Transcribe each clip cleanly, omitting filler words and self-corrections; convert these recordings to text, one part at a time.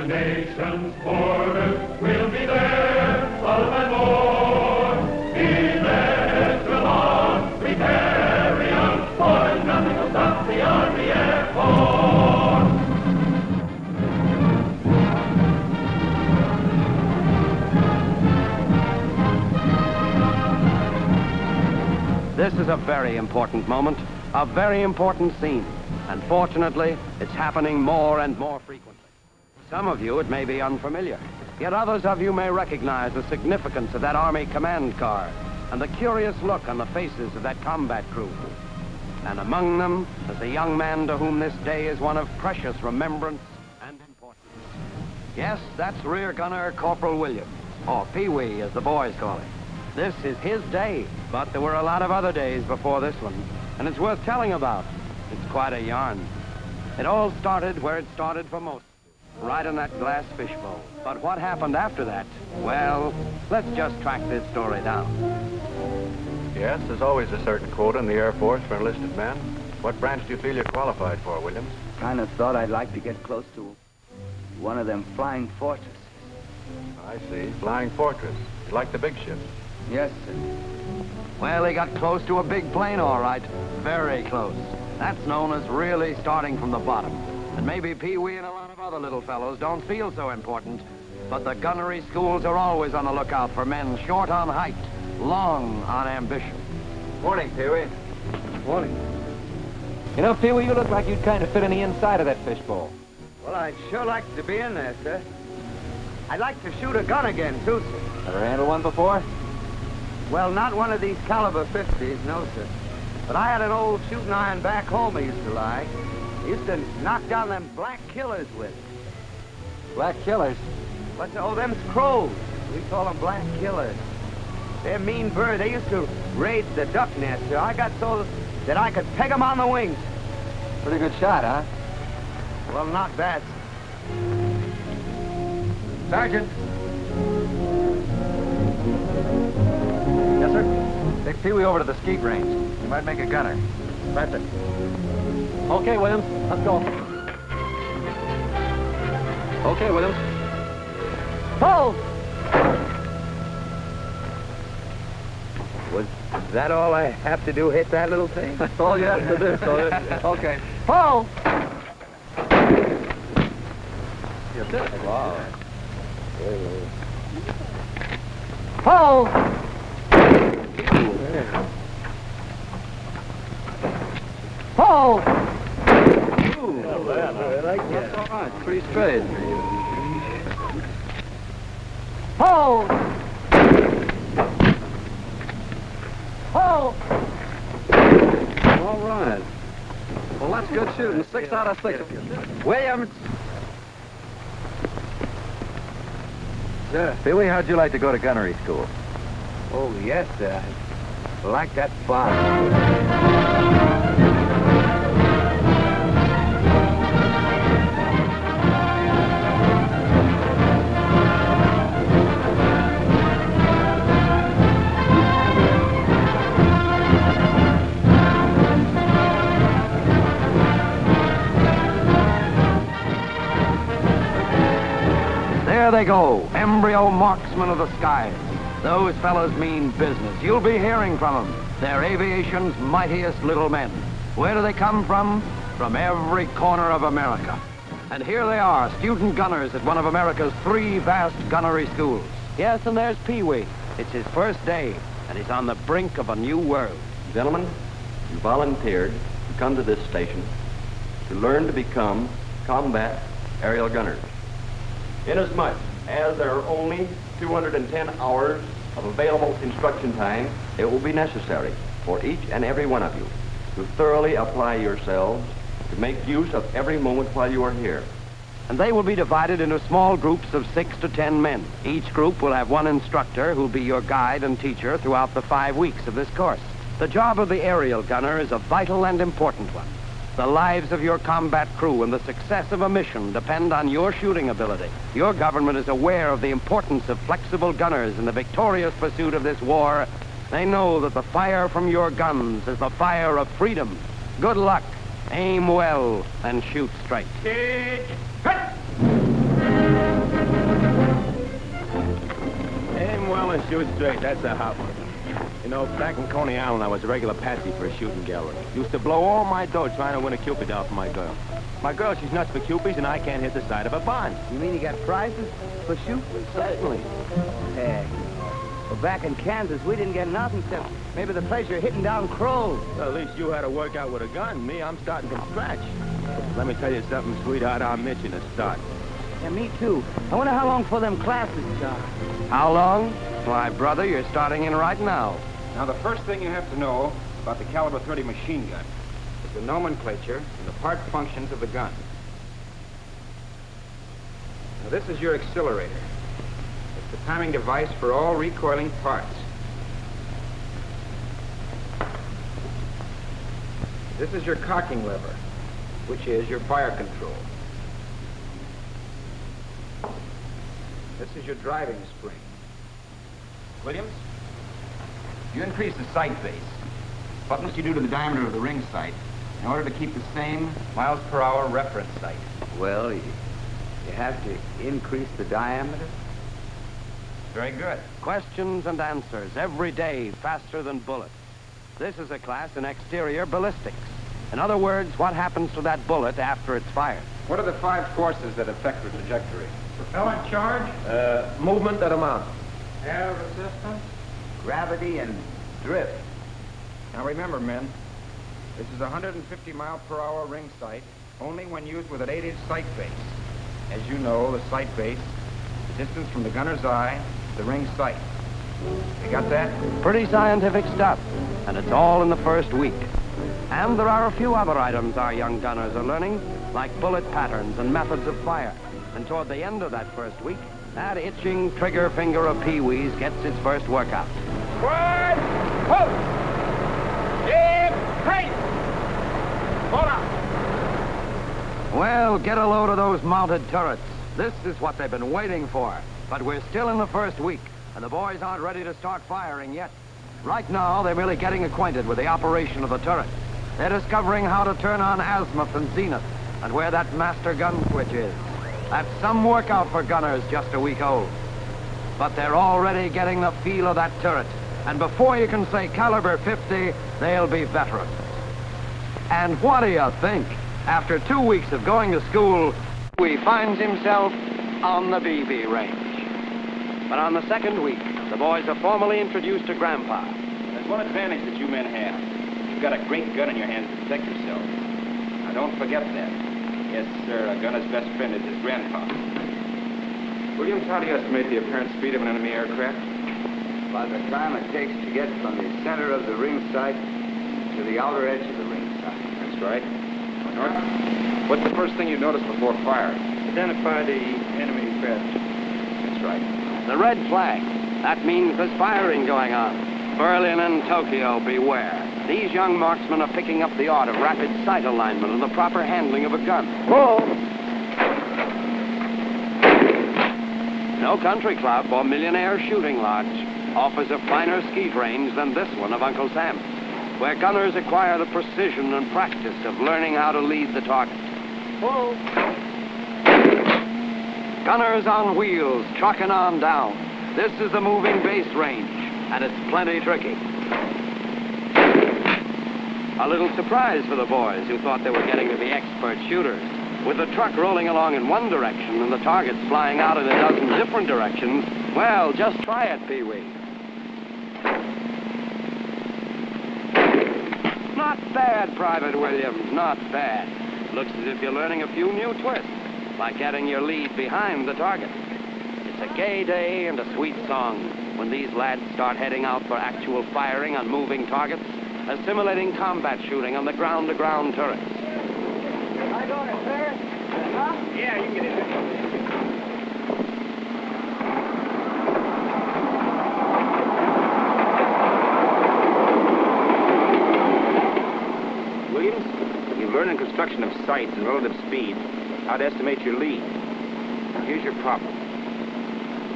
the nation's borders, we'll be there, love and more. Be there till on, we carry on, for nothing will stop the Army Air Force. This is a very important moment, a very important scene. And fortunately, it's happening more and more frequently. Some of you, it may be unfamiliar, yet others of you may recognize the significance of that Army command car and the curious look on the faces of that combat crew. And among them is a young man to whom this day is one of precious remembrance and importance. Yes, that's Rear Gunner Corporal Williams, or Pee-wee as the boys call him. This is his day, but there were a lot of other days before this one, and it's worth telling about. It's quite a yarn. It all started where it started for most, right in that glass fishbowl. But what happened after that? Well, let's just track this story down. Yes, there's always a certain quota in the Air Force for enlisted men. What branch do you feel you're qualified for, Williams? Kind of thought I'd like to get close to one of them flying fortresses. I see. Flying Fortress. You like the big ships? Yes, sir. Well, he got close to a big plane, all right. Very close. That's known as really starting from the bottom. And maybe Pee-wee and a lot of other little fellows don't feel so important, but the gunnery schools are always on the lookout for men short on height, long on ambition. Morning, Pee-wee. Morning. You know, Pee-wee, you look like you'd kind of fit in the inside of that fishbowl. Well, I'd sure like to be in there, sir. I'd like to shoot a gun again, too, sir. Ever handled one before? Well, not one of these caliber 50s, no, sir. But I had an old shooting iron back home I used to like. I used to knock down them black killers with it. Black killers? What's, oh, them's crows. We call them black killers. They're mean birds. They used to raid the duck nest, sir. I got so that I could peg them on the wings. Pretty good shot, huh? Well, not bad, sir. Sergeant. Yes, sir? Take Pee-wee over to the skeet range. You might make a gunner. That's it. Okay, Williams. Let's go. Okay, Williams. Pull! Was that all I have to do, hit that little thing? That's all you have to do, soldier. Okay. Pull! You did it. Wow. Pull! Pull! I like that. That's all right. Pretty straight. Pull! Pull! All right. Well, that's good shooting. 6 out of 6. Williams! Sir. Pee-wee, how'd you like to go to gunnery school? Oh, yes, sir. I like that far. There they go, embryo marksmen of the skies. Those fellows mean business. You'll be hearing from them. They're aviation's mightiest little men. Where do they come from? From every corner of America. And here they are, student gunners at one of America's 3 vast gunnery schools. Yes, and there's Pee-wee. It's his first day, and he's on the brink of a new world. Gentlemen, you volunteered to come to this station to learn to become combat aerial gunners. Inasmuch as there are only 210 hours of available instruction time, it will be necessary for each and every one of you to thoroughly apply yourselves to make use of every moment while you are here. And they will be divided into small groups of 6 to 10 men. Each group will have one instructor who'll be your guide and teacher throughout the 5 weeks of this course. The job of the aerial gunner is a vital and important one. The lives of your combat crew and the success of a mission depend on your shooting ability. Your government is aware of the importance of flexible gunners in the victorious pursuit of this war. They know that the fire from your guns is the fire of freedom. Good luck. Aim well and shoot straight. Kick! Hut! and shoot straight. That's a hot one. You know, back in Coney Island, I was a regular patsy for a shooting gallery. Used to blow all my dough trying to win a Cupid doll for my girl. My girl, she's nuts for Cupids, and I can't hit the side of a barn. You mean you got prizes for shooting? Certainly. Hey. Well, back in Kansas, we didn't get nothing except maybe the pleasure of hitting down crows. Well, at least you had to work out with a gun. Me, I'm starting from scratch. Let me tell you something, sweetheart. I'm itching to start. Yeah, me too. I wonder how long before them classes start. How long? Why, brother, you're starting in right now. Now, the first thing you have to know about the caliber 30 machine gun is the nomenclature and the part functions of the gun. Now, this is your accelerator. It's the timing device for all recoiling parts. This is your cocking lever, which is your fire control. This is your driving spring. Williams, you increase the sight base. What must you do to the diameter of the ring sight in order to keep the same miles per hour reference sight? Well, you have to increase the diameter. Very good. Questions and answers every day, faster than bullets. This is a class in exterior ballistics. In other words, what happens to that bullet after it's fired? What are the 5 forces that affect the trajectory? Propellant charge, Movement at a mount. air resistance. Gravity and drift. Now remember, men, this is a 150 mile per hour ring sight only when used with an 8-inch sight base. As you know, the sight base, the distance from the gunner's eye to the ring sight. You got that? Pretty scientific stuff, and it's all in the first week. And there are a few other items our young gunners are learning, like bullet patterns and methods of fire. And toward the end of that first week, that itching trigger finger of Pee-wee's gets its first workout. One, hold. Give, pace. Hold on. Well, get a load of those mounted turrets. This is what they've been waiting for. But we're still in the first week, and the boys aren't ready to start firing yet. Right now, they're merely getting acquainted with the operation of the turret. They're discovering how to turn on azimuth and zenith, and where that master gun switch is. That's some workout for gunners just a week old. But they're already getting the feel of that turret, and before you can say caliber 50, they'll be veterans. And what do you think? After 2 weeks of going to school, he finds himself on the BB range. But on the second week, the boys are formally introduced to Grandpa. There's one advantage that you men have. You've got a great gun in your hands to protect yourselves. Now, don't forget that. Yes, sir, a gunner's best friend is his grandpa. Williams, how do you estimate the apparent speed of an enemy aircraft? By the time it takes to get from the center of the ring sight to the outer edge of the ring sight. That's right. North, what's the first thing you notice before firing? Identify the enemy craft. That's right. The red flag. That means there's firing going on. Berlin and Tokyo, beware. These young marksmen are picking up the art of rapid sight alignment and the proper handling of a gun. Whoa! No country club or millionaire shooting lodge offers a finer skeet range than this one of Uncle Sam's, where gunners acquire the precision and practice of learning how to lead the target. Whoa! Gunners on wheels, trucking on down. This is the moving base range, and it's plenty tricky. A little surprise for the boys who thought they were getting to be expert shooters. With the truck rolling along in one direction and the targets flying out in a dozen different directions, well, just try it, Pee-wee. Not bad, Private Williams, not bad. Looks as if you're learning a few new twists, like getting your lead behind the target. It's a gay day and a sweet song when these lads start heading out for actual firing on moving targets, assimilating combat shooting on the ground-to-ground turrets. I got it, sir. Huh? Yeah, you can get in there. Williams, you've learned in construction of sights and relative speed how to estimate your lead. Here's your problem.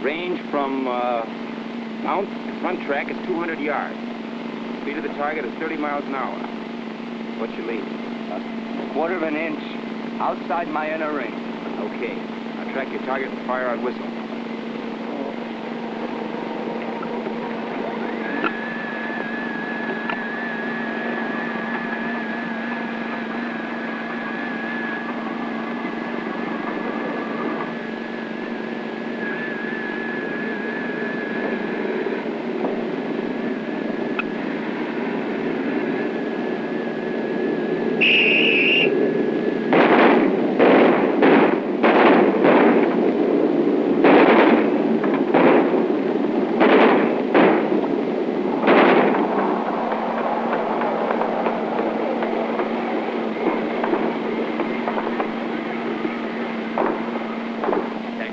Range from mount to front track is 200 yards. Speed of the target is 30 miles an hour. What's your lead? A quarter of an inch outside my inner ring. Okay. Now track your target and fire on whistle.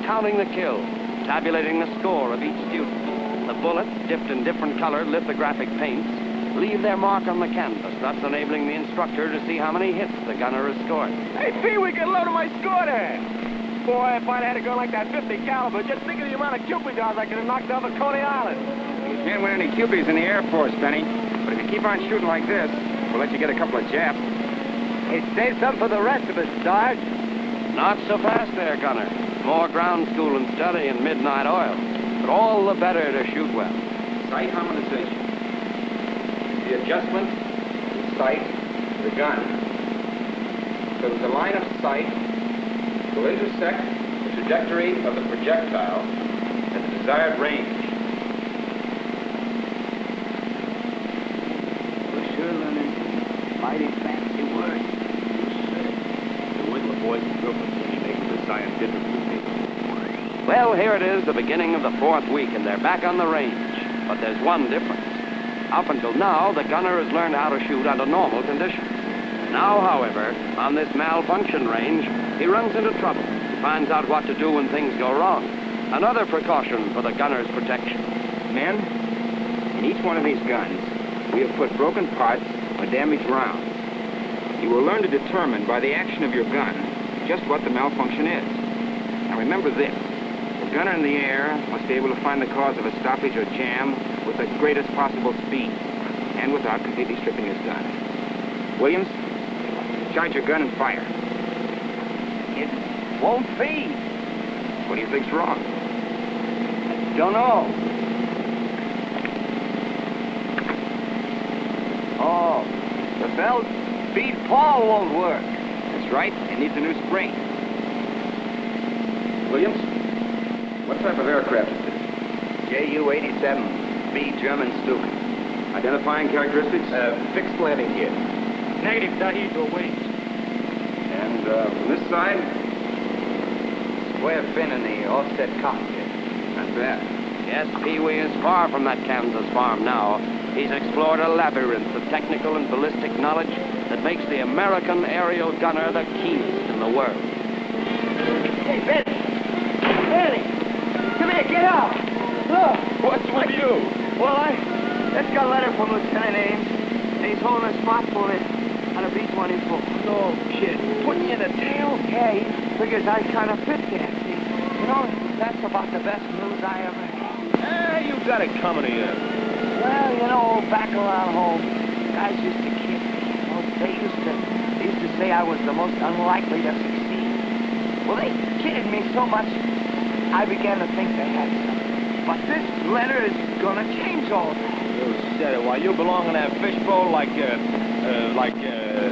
Counting the kills, tabulating the score of each student. The bullets, dipped in different colored lithographic paints, leave their mark on the canvas, thus enabling the instructor to see how many hits the gunner has scored. Hey, Pee, we get a load of my score there. Boy, if I'd had a gun like that 50 caliber, just think of the amount of Cupids I could have knocked off at Coney Island. You can't win any Cupies in the Air Force, Benny. But if you keep on shooting like this, we'll let you get a couple of Japs. Hey, save some for the rest of us, Sarge. Not so fast there, gunner. More ground school and study and midnight oil. But all the better to shoot well. Sight harmonization. The adjustment of sight to the gun. So that the line of sight will intersect the trajectory of the projectile at the desired range. We're sure learning mighty fancy words. The Whittler boys and girls are making the scientific routine. Well, here it is, the beginning of the 4th week, and they're back on the range. But there's one difference. Up until now, the gunner has learned how to shoot under normal conditions. Now, however, on this malfunction range, he runs into trouble. He finds out what to do when things go wrong. Another precaution for the gunner's protection. Men, in each one of these guns, we have put broken parts or damaged rounds. You will learn to determine by the action of your gun just what the malfunction is. Now remember this. The gunner in the air must be able to find the cause of a stoppage or jam with the greatest possible speed and without completely stripping his gun. Williams, charge your gun and fire. It won't feed. What do you think's wrong? Don't know. Oh, the belt feed Paul won't work. That's right. It needs a new spring. Williams, what type of aircraft is this? Ju-87B German Stuka. Identifying characteristics? Fixed landing gear. Negative, Dahi, to wait. And from this side? Square fin in the offset cockpit. Not bad. Yes, Pee-wee is far from that Kansas farm now. He's explored a labyrinth of technical and ballistic knowledge that makes the American aerial gunner the keenest in the world. Hey, Benny! Benny! Come here, get out! Look! What's with you? Well, I just got a letter from Lieutenant Ames, and he's holding a smartphone on a B-24. No, kid. Putting you in a tail? Yeah, he figures I kind of fit there, see? You know, that's about the best news I ever had. You got it coming to you. Well, you know, back around home, guys used to kid me. You know, they used to say I was the most unlikely to succeed. Well, they kidded me so much, I began to think they had something. But this letter is gonna change all that. You said it. Why, you belong in that fishbowl like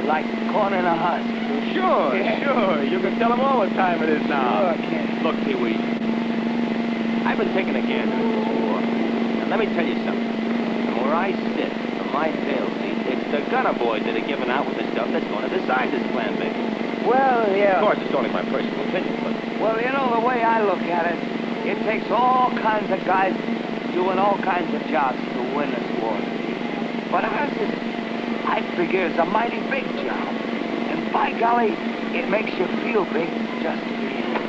Like corn in a husk. Sure, Yeah. sure. You can tell them all what time it is now. Sure, kid. Look, Pee-wee, I've been taking a gander at this war. And let me tell you something. From where I sit, from my tail seat, it's the gunner boys that are giving out with the stuff that's going to decide this plan, baby. Well, yeah. Of course, it's only my personal opinion, but... Well, you know, the way I look at it, it takes all kinds of guys doing all kinds of jobs to win this war. But ours is, I figure, is a mighty big job. And by golly, it makes you feel big just to be in it.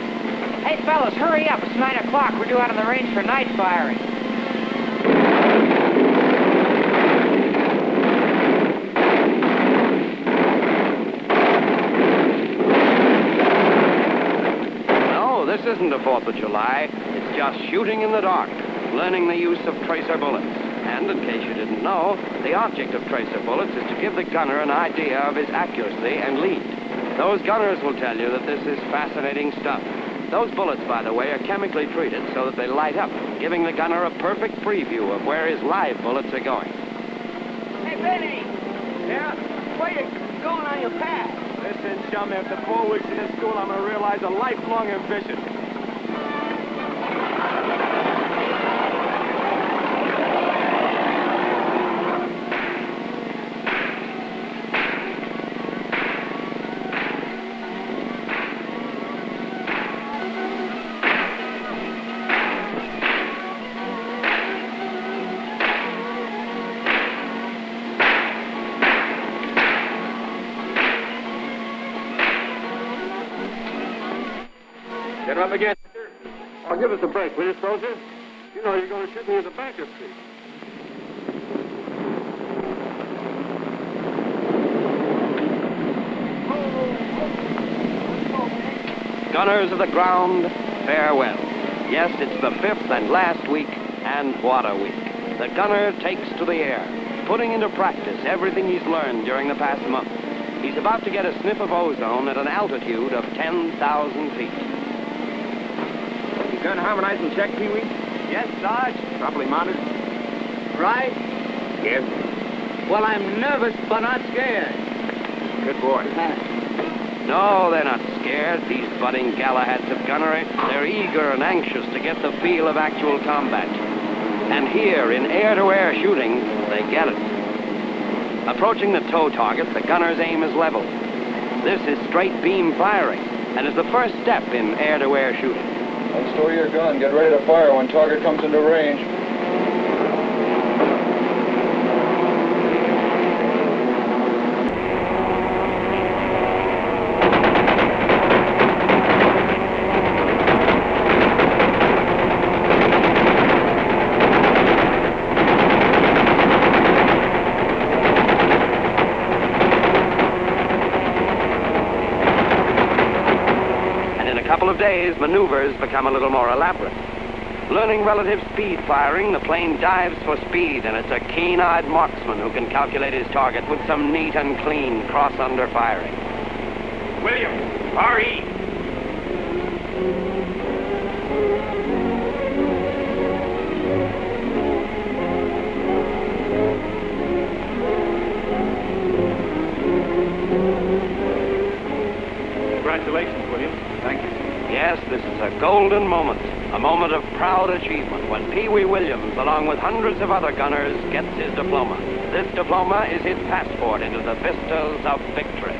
Hey, fellas, hurry up. It's 9 o'clock. We're due out on the range for night firing. No, this isn't a 4th of July. It's just shooting in the dark, learning the use of tracer bullets. And in case you didn't know, the object of tracer bullets is to give the gunner an idea of his accuracy and lead. Those gunners will tell you that this is fascinating stuff. Those bullets, by the way, are chemically treated so that they light up, giving the gunner a perfect preview of where his live bullets are going. Hey, Benny! Yeah? Where you going on your path? Listen, chum, after 4 weeks in this school, I'm going to realize a lifelong ambition. Get up again. Oh, give us a break, will you, soldier? You know you're going to shoot me in the back of seat. Gunners of the ground, farewell. Yes, it's the 5th and last week, and what a week. The gunner takes to the air, putting into practice everything he's learned during the past month. He's about to get a sniff of ozone at an altitude of 10,000 feet. You gun harmonized and check, Pee-wee? Yes, Sarge. Properly mounted? Right? Yes. Well, I'm nervous, but not scared. Good boy. No, they're not scared, these budding Galahads of gunnery. They're eager and anxious to get the feel of actual combat. And here, in air-to-air shooting, they get it. Approaching the tow target, the gunner's aim is level. This is straight beam firing, and is the first step in air-to-air shooting. Unstow your gun. Get ready to fire when target comes into range. Days, maneuvers become a little more elaborate. Learning relative speed firing, the plane dives for speed, and it's a keen-eyed marksman who can calculate his target with some neat and clean cross-under firing. Williams, R.E. Congratulations, Williams. Thank you. Yes, this is a golden moment, a moment of proud achievement when Pee-wee Williams, along with hundreds of other gunners, gets his diploma. This diploma is his passport into the vistas of victory.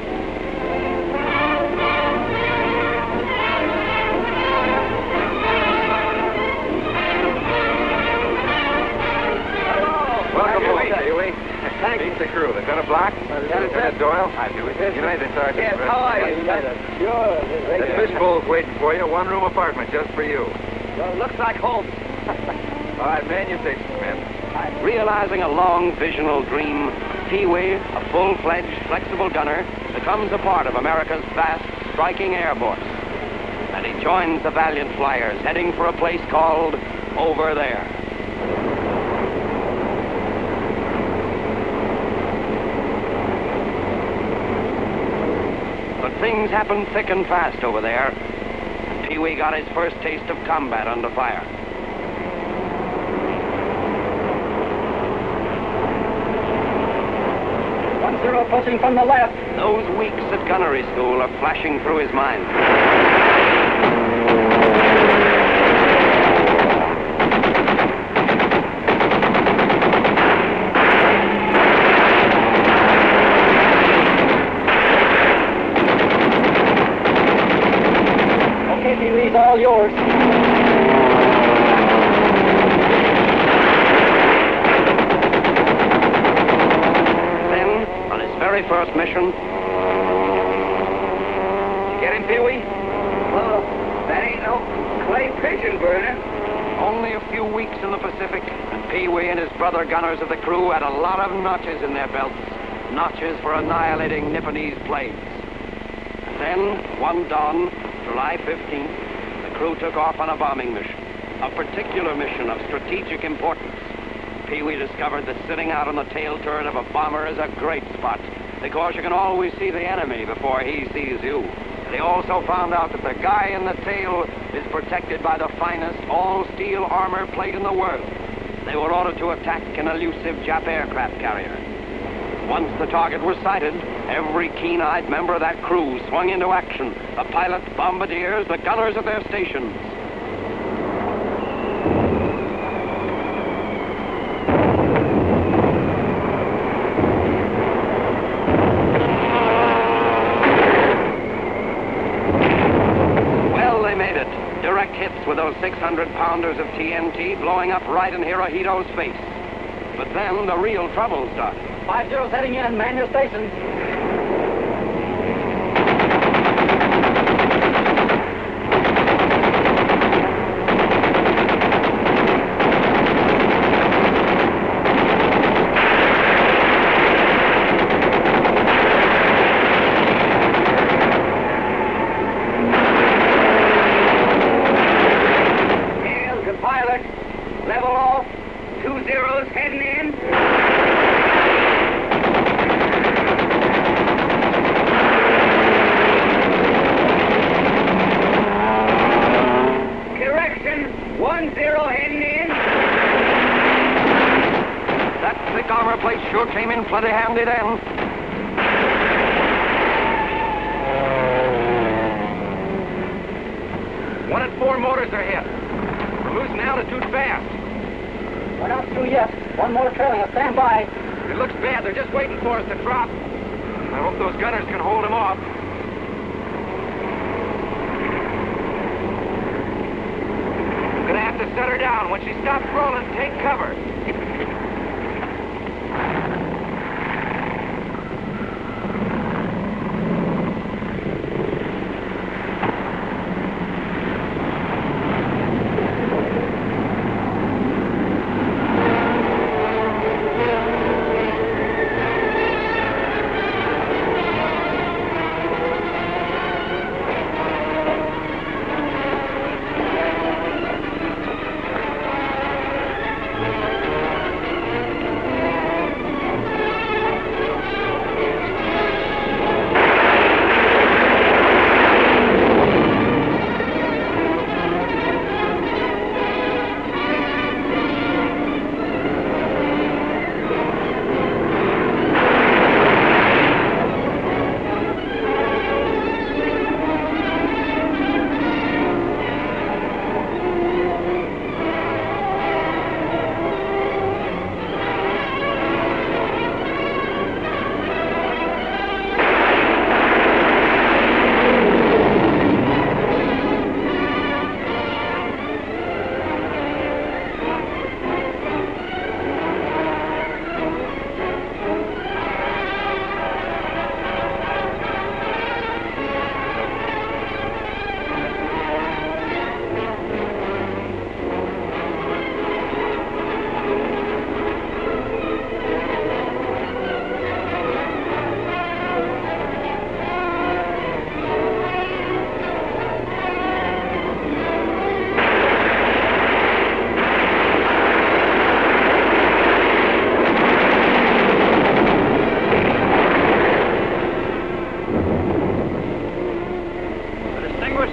Welcome home, Pee-wee. Thank you. Meet the crew. Lieutenant Block. Lieutenant Doyle. Hi, Pee-wee. United Sergeant. Yes, how are you? Sure. The fishbowl's waiting for you. One-room apartment just for you. Well, it looks like home. All right, man your stations, man. Realizing a long visional dream, Pee-wee, a full-fledged, flexible gunner, becomes a part of America's vast, striking air force. And he joins the valiant flyers heading for a place called Over There. But things happen thick and fast over there. Pee-wee got his first taste of combat under fire. 1-0 approaching from the left. Those weeks at gunnery school are flashing through his mind. Okay, Pee-wee's all yours. Very first mission. You get him, Pee-wee? Well, that ain't no clay pigeon burner. Only a few weeks in the Pacific, and Pee-wee and his brother gunners of the crew had a lot of notches in their belts. Notches for annihilating Nipponese planes. And then, one dawn, July 15th, the crew took off on a bombing mission. A particular mission of strategic importance. Pee-wee discovered that sitting out on the tail turret of a bomber is a great spot because you can always see the enemy before he sees you. And he also found out that the guy in the tail is protected by the finest all-steel armor plate in the world. They were ordered to attack an elusive Jap aircraft carrier. Once the target was sighted, every keen-eyed member of that crew swung into action. The pilots, bombardiers, the gunners at their stations. With those 600-pounders of TNT blowing up right in Hirohito's face. But then the real trouble started. 5-0's heading in. Man your stations. came in plenty handy then. One and four motors are hit. We're losing altitude fast. We're not through yet. One more trailing us. Stand by. It looks bad. They're just waiting for us to drop. I hope those gunners can hold them off. Gonna have to set her down. When she stops rolling, take cover.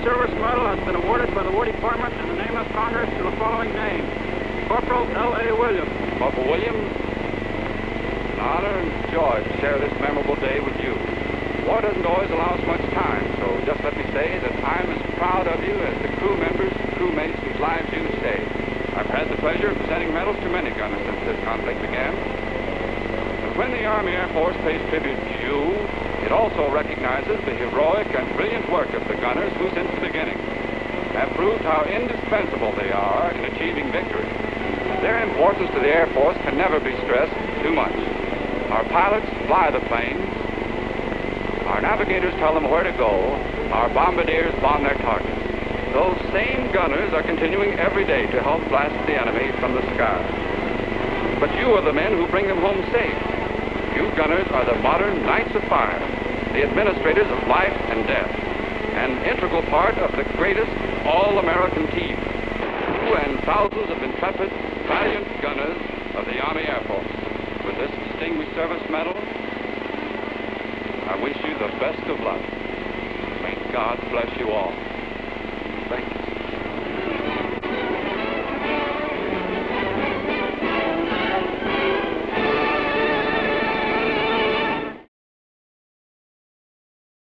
Service Medal has been awarded by the War Department in the name of Congress to the following names. Corporal L.A. Williams. Corporal Williams, an honor and joy to share this memorable day with you. War doesn't always allow us much time, so just let me say that I'm as proud of you as the crew members and crewmates whose lives you saved. I've had the pleasure of presenting medals to many gunners since this conflict began. And when the Army Air Force pays tribute to you, it also recognizes the heroic and brilliant work of the gunners who, since the beginning, have proved how indispensable they are in achieving victory. Their importance to the Air Force can never be stressed too much. Our pilots fly the planes. Our navigators tell them where to go. Our bombardiers bomb their targets. Those same gunners are continuing every day to help blast the enemy from the sky. But you are the men who bring them home safe. You gunners are the modern knights of fire, the administrators of life and death, an integral part of the greatest all-American team. You and thousands of intrepid, valiant gunners of the Army Air Force. With this distinguished service medal, I wish you the best of luck. May God bless you all. Thank you.